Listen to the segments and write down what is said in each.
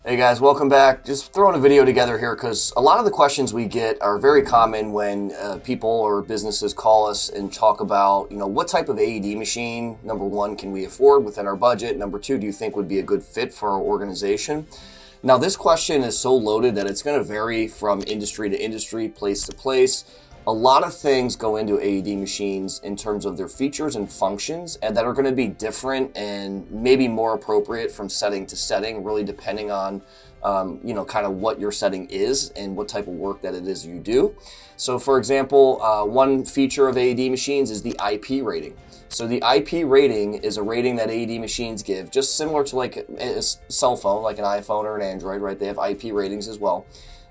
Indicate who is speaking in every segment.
Speaker 1: Hey guys, welcome back. Just throwing a video together here because a lot of the questions we get are very common when people or businesses call us and talk about, what type of AED machine, number one, can we afford within our budget? Number two, do you think would be a good fit for our organization? Now, this question is so loaded that it's going to vary from industry to industry, place to place. A lot of things go into AED machines in terms of their features and functions, and that are going to be different and maybe more appropriate from setting to setting, really depending on, kind of what your setting is and what type of work that it is you do. So, for example, one feature of AED machines is the IP rating. So the IP rating is a rating that AED machines give, just similar to like a cell phone, like an iPhone or an Android, right? They have IP ratings as well.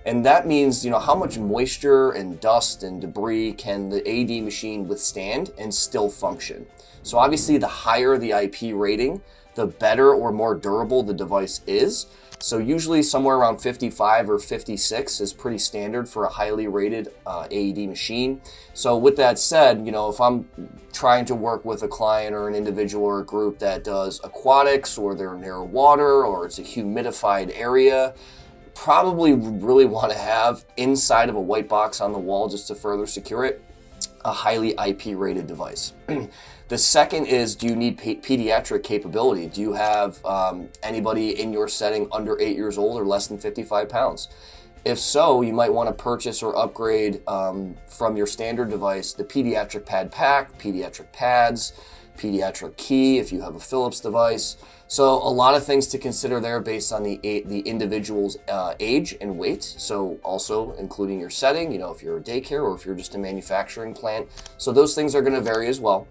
Speaker 1: And that means, how much moisture and dust and debris can the AED machine withstand and still function. So obviously the higher the IP rating, the better or more durable the device is. So usually somewhere around 55 or 56 is pretty standard for a highly rated AED machine. So with that said, if I'm trying to work with a client or an individual or a group that does aquatics, or they're near water, or it's a humidified area, probably really want to have inside of a white box on the wall, just to further secure it, a highly IP rated device. The second is, do you need pediatric capability? Do you have anybody in your setting under 8 years old or less than 55 pounds? If so, you might want to purchase or upgrade from your standard device the pediatric pad pack, pediatric pads, pediatric key if you have a Philips device. So a lot of things to consider there based on the individual's age and weight. So also including your setting, if you're a daycare or if you're just a manufacturing plant. So those things are going to vary as well.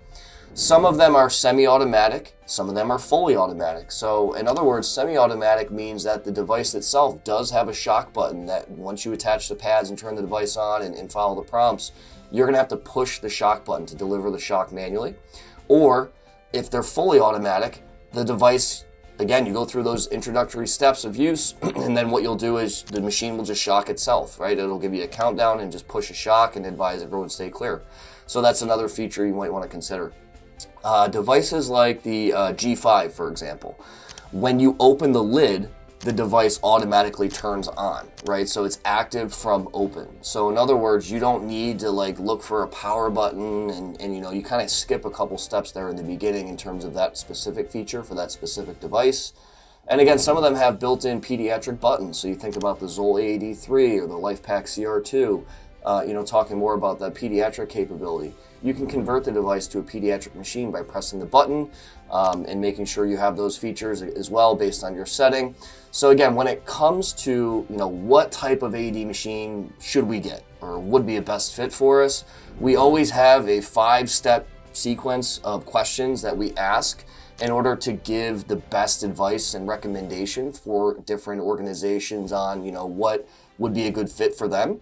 Speaker 1: Some of them are semi-automatic, some of them are fully automatic. So in other words, semi-automatic means that the device itself does have a shock button that once you attach the pads and turn the device on and follow the prompts, you're going to have to push the shock button to deliver the shock manually. Or if they're fully automatic, the device, again, you go through those introductory steps of use, and then what you'll do is the machine will just shock itself, right? It'll give you a countdown and just push a shock and advise everyone to stay clear. So that's another feature you might want to consider. Devices like the G5, for example, when you open the lid, the device automatically turns on, right? So it's active from open. So in other words, you don't need to look for a power button and you kind of skip a couple steps there in the beginning in terms of that specific feature for that specific device. And again, some of them have built-in pediatric buttons. So you think about the Zoll AED3 or the LifePak CR2, talking more about that pediatric capability. You can convert the device to a pediatric machine by pressing the button and making sure you have those features as well based on your setting. So again, when it comes to, what type of AED machine should we get or would be a best fit for us, we always have a 5-step sequence of questions that we ask in order to give the best advice and recommendation for different organizations on, what would be a good fit for them.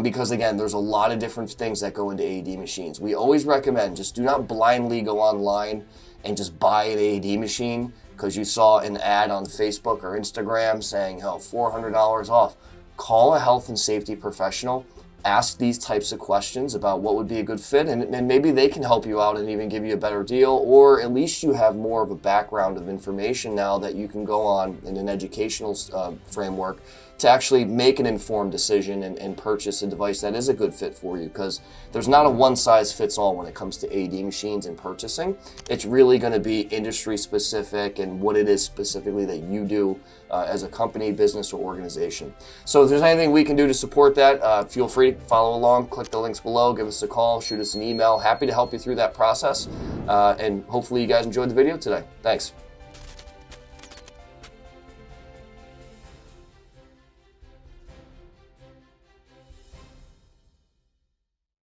Speaker 1: Because again, there's a lot of different things that go into AED machines. We always recommend just do not blindly go online and just buy an AED machine because you saw an ad on Facebook or Instagram saying, $400 off. Call a health and safety professional. Ask these types of questions about what would be a good fit, and maybe they can help you out and even give you a better deal, or at least you have more of a background of information now that you can go on in an educational framework to actually make an informed decision and purchase a device that is a good fit for you, because there's not a one-size-fits-all when it comes to AED machines and purchasing. It's really going to be industry-specific and what it is specifically that you do as a company, business, or organization. So if there's anything we can do to support that, feel free to follow along, click the links below, give us a call, shoot us an email. Happy to help you through that process, and hopefully you guys enjoyed the video today. Thanks.